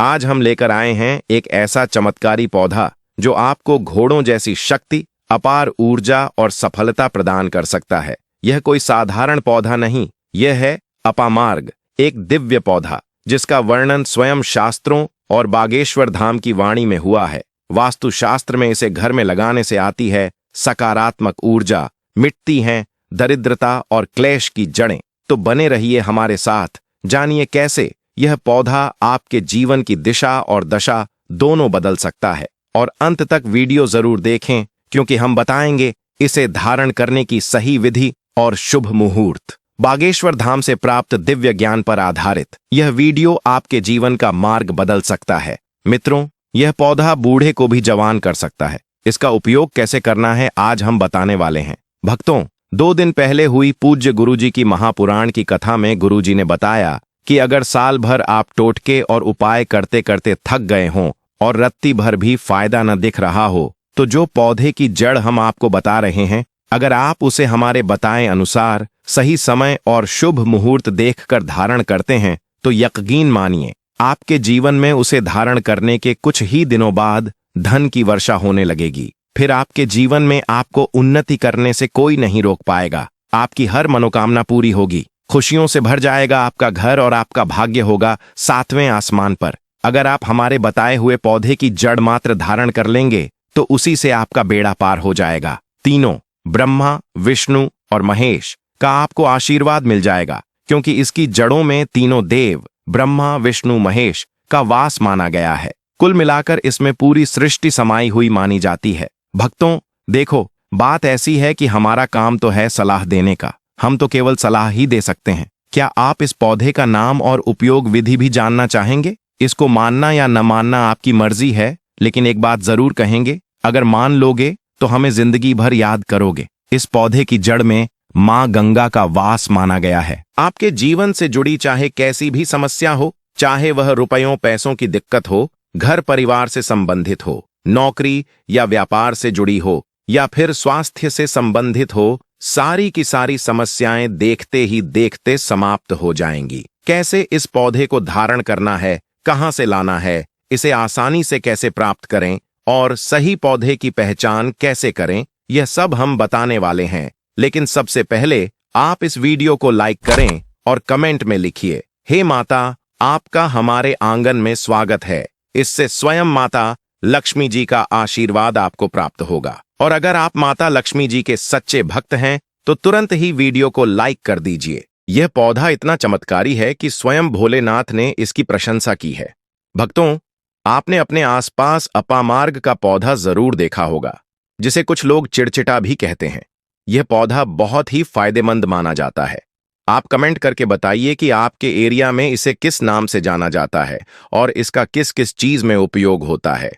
आज हम लेकर आए हैं एक ऐसा चमत्कारी पौधा जो आपको घोड़ों जैसी शक्ति, अपार ऊर्जा और सफलता प्रदान कर सकता है। यह कोई साधारण पौधा नहीं, यह है अपामार्ग, एक दिव्य पौधा जिसका वर्णन स्वयं शास्त्रों और बागेश्वर धाम की वाणी में हुआ है। वास्तुशास्त्र में इसे घर में लगाने से आती है सकारात्मक ऊर्जा, मिटती हैं दरिद्रता और क्लेश की जड़ें। तो बने रहिए हमारे साथ, जानिए कैसे यह पौधा आपके जीवन की दिशा और दशा दोनों बदल सकता है। और अंत तक वीडियो जरूर देखें, क्योंकि हम बताएंगे इसे धारण करने की सही विधि और शुभ मुहूर्त। बागेश्वर धाम से प्राप्त दिव्य ज्ञान पर आधारित यह वीडियो आपके जीवन का मार्ग बदल सकता है। मित्रों, यह पौधा बूढ़े को भी जवान कर सकता है। इसका उपयोग कैसे करना है आज हम बताने वाले हैं। भक्तों, 2 दिन पहले हुई पूज्य गुरुजी की महापुराण की कथा में गुरुजी ने बताया कि अगर साल भर आप टोटके और उपाय करते करते थक गए हों और रत्ती भर भी फायदा न दिख रहा हो, तो जो पौधे की जड़ हम आपको बता रहे हैं, अगर आप उसे हमारे बताए अनुसार सही समय और शुभ मुहूर्त देखकर धारण करते हैं, तो यकीन मानिए आपके जीवन में उसे धारण करने के कुछ ही दिनों बाद धन की वर्षा होने लगेगी। फिर आपके जीवन में आपको उन्नति करने से कोई नहीं रोक पाएगा। आपकी हर मनोकामना पूरी होगी, खुशियों से भर जाएगा आपका घर और आपका भाग्य होगा 7वें आसमान पर। अगर आप हमारे बताए हुए पौधे की जड़ मात्र धारण कर लेंगे तो उसी से आपका बेड़ा पार हो जाएगा। तीनों ब्रह्मा, विष्णु और महेश का आपको आशीर्वाद मिल जाएगा, क्योंकि इसकी जड़ों में तीनों देव ब्रह्मा, विष्णु, महेश का वास माना गया है। कुल मिलाकर इसमें पूरी सृष्टि समाई हुई मानी जाती है। भक्तों देखो, बात ऐसी है कि हमारा काम तो है सलाह देने का, हम तो केवल सलाह ही दे सकते हैं। क्या आप इस पौधे का नाम और उपयोग विधि भी जानना चाहेंगे? इसको मानना या न मानना आपकी मर्जी है, लेकिन एक बात जरूर कहेंगे, अगर मान लोगे तो हमें जिंदगी भर याद करोगे। इस पौधे की जड़ में मां गंगा का वास माना गया है। आपके जीवन से जुड़ी चाहे कैसी भी समस्या हो, चाहे वह रुपयों पैसों की दिक्कत हो, घर परिवार से संबंधित हो, नौकरी या व्यापार से जुड़ी हो, या फिर स्वास्थ्य से संबंधित हो, सारी की सारी समस्याएं देखते ही देखते समाप्त हो जाएंगी। कैसे इस पौधे को धारण करना है, कहां से लाना है, इसे आसानी से कैसे प्राप्त करें और सही पौधे की पहचान कैसे करें, यह सब हम बताने वाले हैं। लेकिन सबसे पहले आप इस वीडियो को लाइक करें और कमेंट में लिखिए, हे माता, आपका हमारे आंगन में स्वागत है। इससे स्वयं माता लक्ष्मी जी का आशीर्वाद आपको प्राप्त होगा। और अगर आप माता लक्ष्मी जी के सच्चे भक्त हैं तो तुरंत ही वीडियो को लाइक कर दीजिए। यह पौधा इतना चमत्कारी है कि स्वयं भोलेनाथ ने इसकी प्रशंसा की है। भक्तों, आपने अपने आसपास अपामार्ग का पौधा जरूर देखा होगा, जिसे कुछ लोग चिड़चिटा भी कहते हैं। यह पौधा बहुत ही फायदेमंद माना जाता है। आप कमेंट करके बताइए कि आपके एरिया में इसे किस नाम से जाना जाता है और इसका किस किस चीज में उपयोग होता है।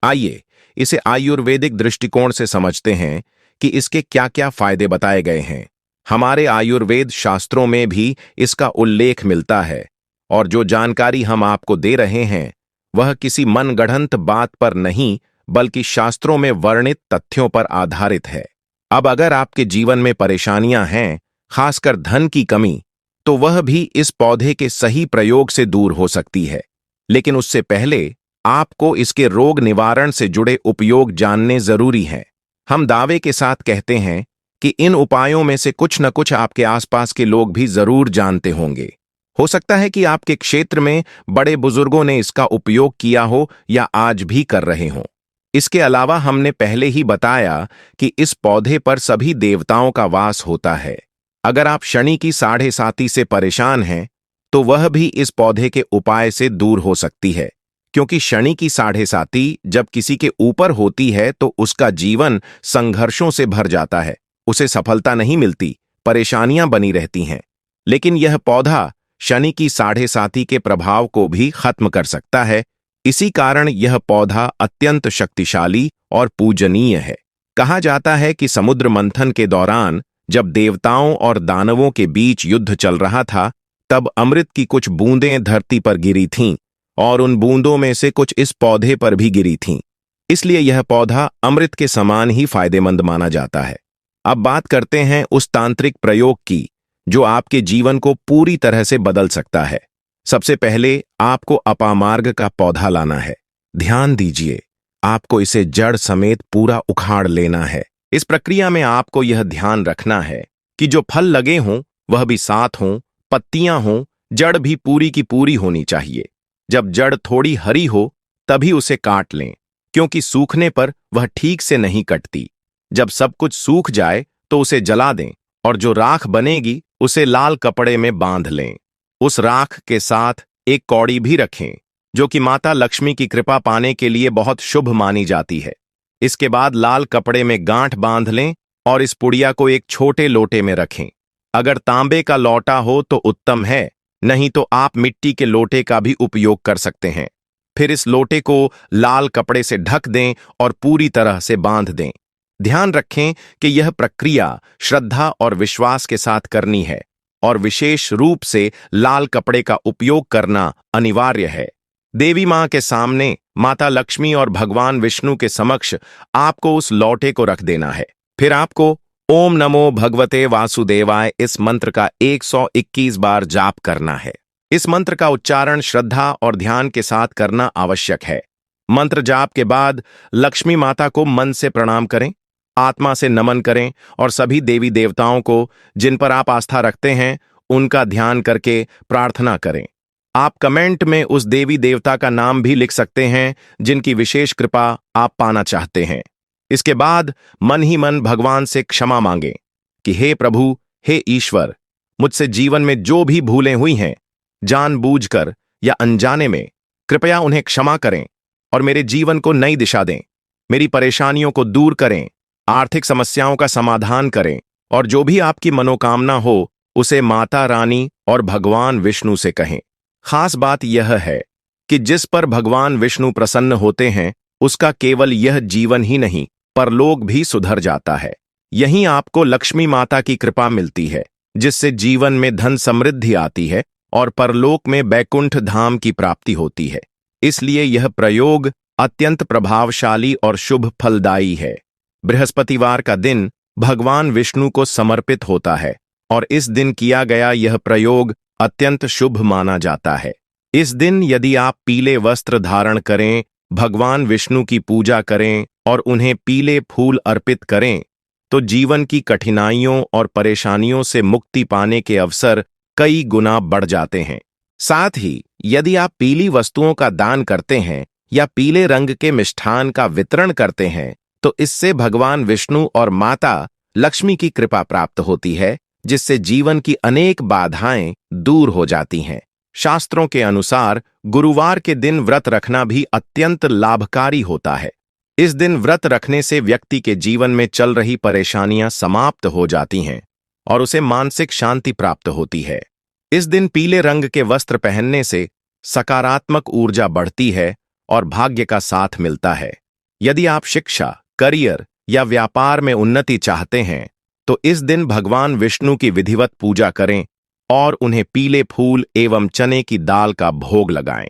आइए इसे आयुर्वेदिक दृष्टिकोण से समझते हैं कि इसके क्या क्या फायदे बताए गए हैं। हमारे आयुर्वेद शास्त्रों में भी इसका उल्लेख मिलता है, और जो जानकारी हम आपको दे रहे हैं वह किसी मनगढ़ंत बात पर नहीं, बल्कि शास्त्रों में वर्णित तथ्यों पर आधारित है। अब अगर आपके जीवन में परेशानियां हैं, खासकर धन की कमी, तो वह भी इस पौधे के सही प्रयोग से दूर हो सकती है। लेकिन उससे पहले आपको इसके रोग निवारण से जुड़े उपयोग जानने जरूरी हैं। हम दावे के साथ कहते हैं कि इन उपायों में से कुछ न कुछ आपके आसपास के लोग भी जरूर जानते होंगे। हो सकता है कि आपके क्षेत्र में बड़े बुजुर्गों ने इसका उपयोग किया हो या आज भी कर रहे हों। इसके अलावा हमने पहले ही बताया कि इस पौधे पर सभी देवताओं का वास होता है। अगर आप शनि की 7.5 से परेशान हैं, तो वह भी इस पौधे के उपाय से दूर हो सकती है, क्योंकि शनि की 7.5 जब किसी के ऊपर होती है तो उसका जीवन संघर्षों से भर जाता है, उसे सफलता नहीं मिलती, परेशानियां बनी रहती हैं। लेकिन यह पौधा शनि की 7.5 के प्रभाव को भी खत्म कर सकता है। इसी कारण यह पौधा अत्यंत शक्तिशाली और पूजनीय है। कहा जाता है कि समुद्र मंथन के दौरान जब देवताओं और दानवों के बीच युद्ध चल रहा था, तब अमृत की कुछ बूंदें धरती पर गिरी थीं, और उन बूंदों में से कुछ इस पौधे पर भी गिरी थीं। इसलिए यह पौधा अमृत के समान ही फायदेमंद माना जाता है। अब बात करते हैं उस तांत्रिक प्रयोग की जो आपके जीवन को पूरी तरह से बदल सकता है। सबसे पहले आपको अपामार्ग का पौधा लाना है। ध्यान दीजिए, आपको इसे जड़ समेत पूरा उखाड़ लेना है। इस प्रक्रिया में आपको यह ध्यान रखना है कि जो फल लगे हों वह भी साथ हों, पत्तियां हों, जड़ भी पूरी की पूरी होनी चाहिए। जब जड़ थोड़ी हरी हो तभी उसे काट लें, क्योंकि सूखने पर वह ठीक से नहीं कटती। जब सब कुछ सूख जाए तो उसे जला दें और जो राख बनेगी उसे लाल कपड़े में बांध लें। उस राख के साथ एक कौड़ी भी रखें, जो कि माता लक्ष्मी की कृपा पाने के लिए बहुत शुभ मानी जाती है। इसके बाद लाल कपड़े में गांठ बांध लें और इस पुड़िया को एक छोटे लोटे में रखें। अगर तांबे का लोटा हो तो उत्तम है, नहीं तो आप मिट्टी के लोटे का भी उपयोग कर सकते हैं। फिर इस लोटे को लाल कपड़े से ढक दें और पूरी तरह से बांध दें। ध्यान रखें कि यह प्रक्रिया श्रद्धा और विश्वास के साथ करनी है और विशेष रूप से लाल कपड़े का उपयोग करना अनिवार्य है। देवी मां के सामने, माता लक्ष्मी और भगवान विष्णु के समक्ष आपको उस लौटे को रख देना है। फिर आपको ओम नमो भगवते वासुदेवाय इस मंत्र का 121 बार जाप करना है। इस मंत्र का उच्चारण श्रद्धा और ध्यान के साथ करना आवश्यक है। मंत्र जाप के बाद लक्ष्मी माता को मन से प्रणाम करें, आत्मा से नमन करें और सभी देवी देवताओं को जिन पर आप आस्था रखते हैं उनका ध्यान करके प्रार्थना करें। आप कमेंट में उस देवी देवता का नाम भी लिख सकते हैं जिनकी विशेष कृपा आप पाना चाहते हैं। इसके बाद मन ही मन भगवान से क्षमा मांगें कि हे प्रभु, हे ईश्वर, मुझसे जीवन में जो भी भूलें हुई हैं, जानबूझकर या अनजाने में, कृपया उन्हें क्षमा करें और मेरे जीवन को नई दिशा दें। मेरी परेशानियों को दूर करें, आर्थिक समस्याओं का समाधान करें और जो भी आपकी मनोकामना हो उसे माता रानी और भगवान विष्णु से कहें। खास बात यह है कि जिस पर भगवान विष्णु प्रसन्न होते हैं उसका केवल यह जीवन ही नहीं, परलोक भी सुधर जाता है। यहीं आपको लक्ष्मी माता की कृपा मिलती है, जिससे जीवन में धन समृद्धि आती है और परलोक में बैकुंठ धाम की प्राप्ति होती है। इसलिए यह प्रयोग अत्यंत प्रभावशाली और शुभ फलदायी है। बृहस्पतिवार का दिन भगवान विष्णु को समर्पित होता है और इस दिन किया गया यह प्रयोग अत्यंत शुभ माना जाता है। इस दिन यदि आप पीले वस्त्र धारण करें, भगवान विष्णु की पूजा करें और उन्हें पीले फूल अर्पित करें तो जीवन की कठिनाइयों और परेशानियों से मुक्ति पाने के अवसर कई गुना बढ़ जाते हैं। साथ ही यदि आप पीली वस्तुओं का दान करते हैं या पीले रंग के मिष्ठान का वितरण करते हैं तो इससे भगवान विष्णु और माता लक्ष्मी की कृपा प्राप्त होती है, जिससे जीवन की अनेक बाधाएं दूर हो जाती हैं। शास्त्रों के अनुसार गुरुवार के दिन व्रत रखना भी अत्यंत लाभकारी होता है। इस दिन व्रत रखने से व्यक्ति के जीवन में चल रही परेशानियां समाप्त हो जाती हैं और उसे मानसिक शांति प्राप्त होती है। इस दिन पीले रंग के वस्त्र पहनने से सकारात्मक ऊर्जा बढ़ती है और भाग्य का साथ मिलता है। यदि आप शिक्षा, करियर या व्यापार में उन्नति चाहते हैं तो इस दिन भगवान विष्णु की विधिवत पूजा करें और उन्हें पीले फूल एवं चने की दाल का भोग लगाएं।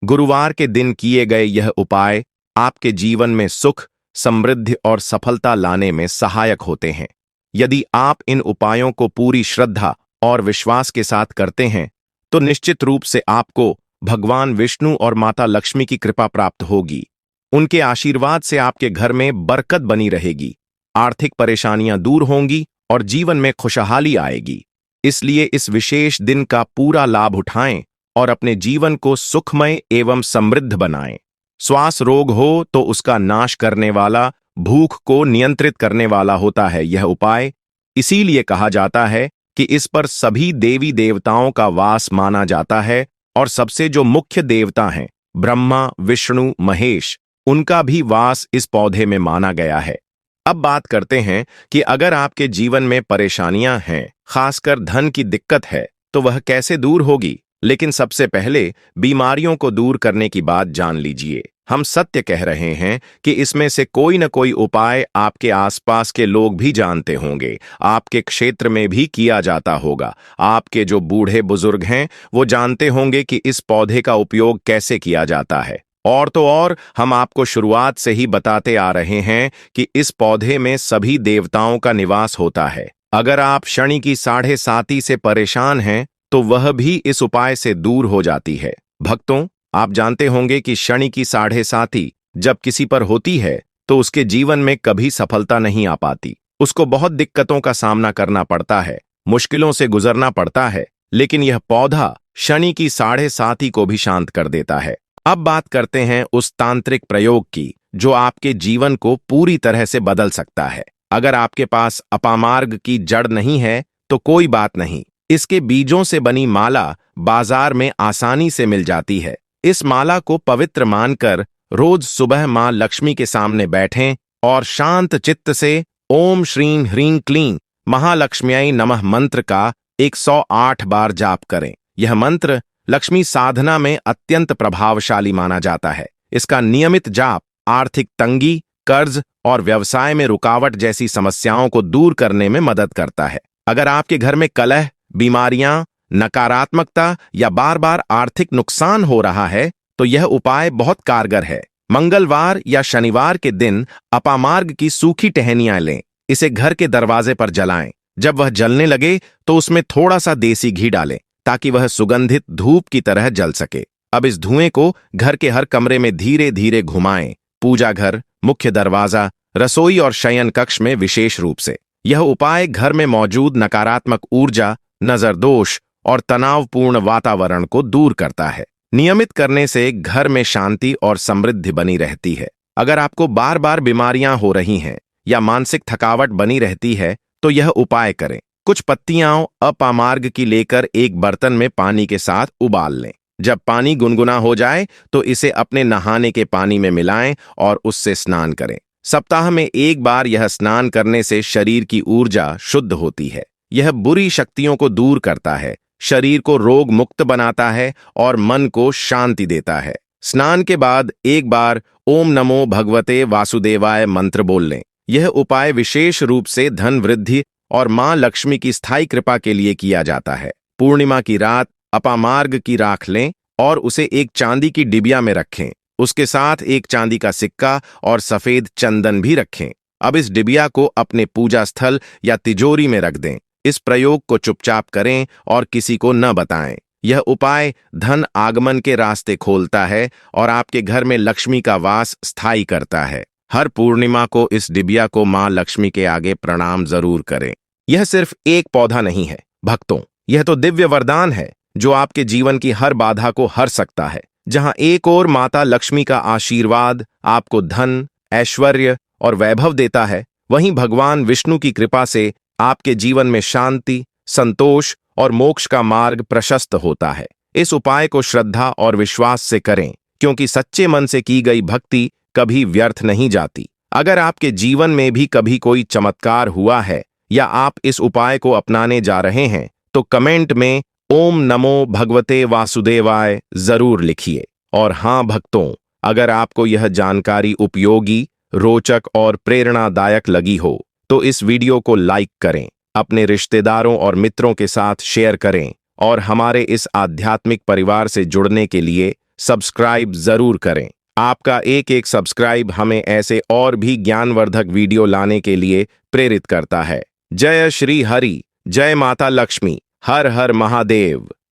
गुरुवार के दिन किए गए यह उपाय आपके जीवन में सुख, समृद्धि और सफलता लाने में सहायक होते हैं। यदि आप इन उपायों को पूरी श्रद्धा और विश्वास के साथ करते हैं तो निश्चित रूप से आपको भगवान विष्णु और माता लक्ष्मी की कृपा प्राप्त होगी। उनके आशीर्वाद से आपके घर में बरकत बनी रहेगी, आर्थिक परेशानियां दूर होंगी और जीवन में खुशहाली आएगी। इसलिए इस विशेष दिन का पूरा लाभ उठाएं और अपने जीवन को सुखमय एवं समृद्ध बनाएं। श्वास रोग हो तो उसका नाश करने वाला, भूख को नियंत्रित करने वाला होता है यह उपाय। इसीलिए कहा जाता है कि इस पर सभी देवी देवताओं का वास माना जाता है और सबसे जो मुख्य देवता हैं, ब्रह्मा, विष्णु, महेश, उनका भी वास इस पौधे में माना गया है। अब बात करते हैं कि अगर आपके जीवन में परेशानियां हैं, खासकर धन की दिक्कत है, तो वह कैसे दूर होगी। लेकिन सबसे पहले बीमारियों को दूर करने की बात जान लीजिए। हम सत्य कह रहे हैं कि इसमें से कोई न कोई उपाय आपके आसपास के लोग भी जानते होंगे, आपके क्षेत्र में भी किया जाता होगा। आपके जो बूढ़े बुजुर्ग हैं वो जानते होंगे कि इस पौधे का उपयोग कैसे किया जाता है। और तो और हम आपको शुरुआत से ही बताते आ रहे हैं कि इस पौधे में सभी देवताओं का निवास होता है। अगर आप शनि की 7.5 से परेशान हैं तो वह भी इस उपाय से दूर हो जाती है। भक्तों, आप जानते होंगे कि शनि की 7.5 जब किसी पर होती है तो उसके जीवन में कभी सफलता नहीं आ पाती। उसको बहुत दिक्कतों का सामना करना पड़ता है, मुश्किलों से गुजरना पड़ता है, लेकिन यह पौधा शनि की 7.5 को भी शांत कर देता है। अब बात करते हैं उस तांत्रिक प्रयोग की जो आपके जीवन को पूरी तरह से बदल सकता है। अगर आपके पास अपामार्ग की जड़ नहीं है तो कोई बात नहीं, इसके बीजों से बनी माला बाजार में आसानी से मिल जाती है। इस माला को पवित्र मानकर रोज सुबह मां लक्ष्मी के सामने बैठें और शांत चित्त से ओम श्रीं ह्रीं क्लीं महालक्ष्म्यै नमः मंत्र का 108 बार जाप करें। यह मंत्र लक्ष्मी साधना में अत्यंत प्रभावशाली माना जाता है। इसका नियमित जाप आर्थिक तंगी, कर्ज और व्यवसाय में रुकावट जैसी समस्याओं को दूर करने में मदद करता है। अगर आपके घर में कलह, बीमारियां, नकारात्मकता या बार बार आर्थिक नुकसान हो रहा है तो यह उपाय बहुत कारगर है। मंगलवार या शनिवार के दिन अपामार्ग की सूखी टहनियां लें, इसे घर के दरवाजे पर जलाएं। जब वह जलने लगे तो उसमें थोड़ा सा देसी घी डालें ताकि वह सुगंधित धूप की तरह जल सके। अब इस धुएं को घर के हर कमरे में धीरे धीरे घुमाएं, पूजा घर, मुख्य दरवाजा, रसोई और शयन कक्ष में विशेष रूप से। यह उपाय घर में मौजूद नकारात्मक ऊर्जा, नजर दोष और तनावपूर्ण वातावरण को दूर करता है। नियमित करने से घर में शांति और समृद्धि बनी रहती है। अगर आपको बार बार बीमारियां हो रही हैं या मानसिक थकावट बनी रहती है तो यह उपाय करें। कुछ पत्तियां अपामार्ग की लेकर एक बर्तन में पानी के साथ उबाल लें। जब पानी गुनगुना हो जाए तो इसे अपने नहाने के पानी में मिलाएं और उससे स्नान करें। सप्ताह में एक बार यह स्नान करने से शरीर की ऊर्जा शुद्ध होती है। यह बुरी शक्तियों को दूर करता है, शरीर को रोग मुक्त बनाता है और मन को शांति देता है। स्नान के बाद एक बार ओम नमो भगवते वासुदेवाय मंत्र बोल लें। यह उपाय विशेष रूप से धन वृद्धि और मां लक्ष्मी की स्थायी कृपा के लिए किया जाता है। पूर्णिमा की रात अपामार्ग की राख लें और उसे एक चांदी की डिबिया में रखें। उसके साथ एक चांदी का सिक्का और सफेद चंदन भी रखें। अब इस डिबिया को अपने पूजा स्थल या तिजोरी में रख दें। इस प्रयोग को चुपचाप करें और किसी को न बताएं। यह उपाय धन आगमन के रास्ते खोलता है और आपके घर में लक्ष्मी का वास स्थायी करता है। हर पूर्णिमा को इस डिबिया को मां लक्ष्मी के आगे प्रणाम जरूर करें। यह सिर्फ एक पौधा नहीं है भक्तों, यह तो दिव्य वरदान है जो आपके जीवन की हर बाधा को हर सकता है। जहां एक ओर माता लक्ष्मी का आशीर्वाद आपको धन, ऐश्वर्य और वैभव देता है, वहीं भगवान विष्णु की कृपा से आपके जीवन में शांति, संतोष और मोक्ष का मार्ग प्रशस्त होता है। इस उपाय को श्रद्धा और विश्वास से करें, क्योंकि सच्चे मन से की गई भक्ति कभी व्यर्थ नहीं जाती। अगर आपके जीवन में भी कभी कोई चमत्कार हुआ है या आप इस उपाय को अपनाने जा रहे हैं तो कमेंट में ओम नमो भगवते वासुदेवाय जरूर लिखिए। और हाँ भक्तों, अगर आपको यह जानकारी उपयोगी, रोचक और प्रेरणादायक लगी हो तो इस वीडियो को लाइक करें, अपने रिश्तेदारों और मित्रों के साथ शेयर करें और हमारे इस आध्यात्मिक परिवार से जुड़ने के लिए सब्सक्राइब जरूर करें। आपका एक एक सब्सक्राइब हमें ऐसे और भी ज्ञानवर्धक वीडियो लाने के लिए प्रेरित करता है। जय श्री हरि, जय माता लक्ष्मी, हर हर महादेव।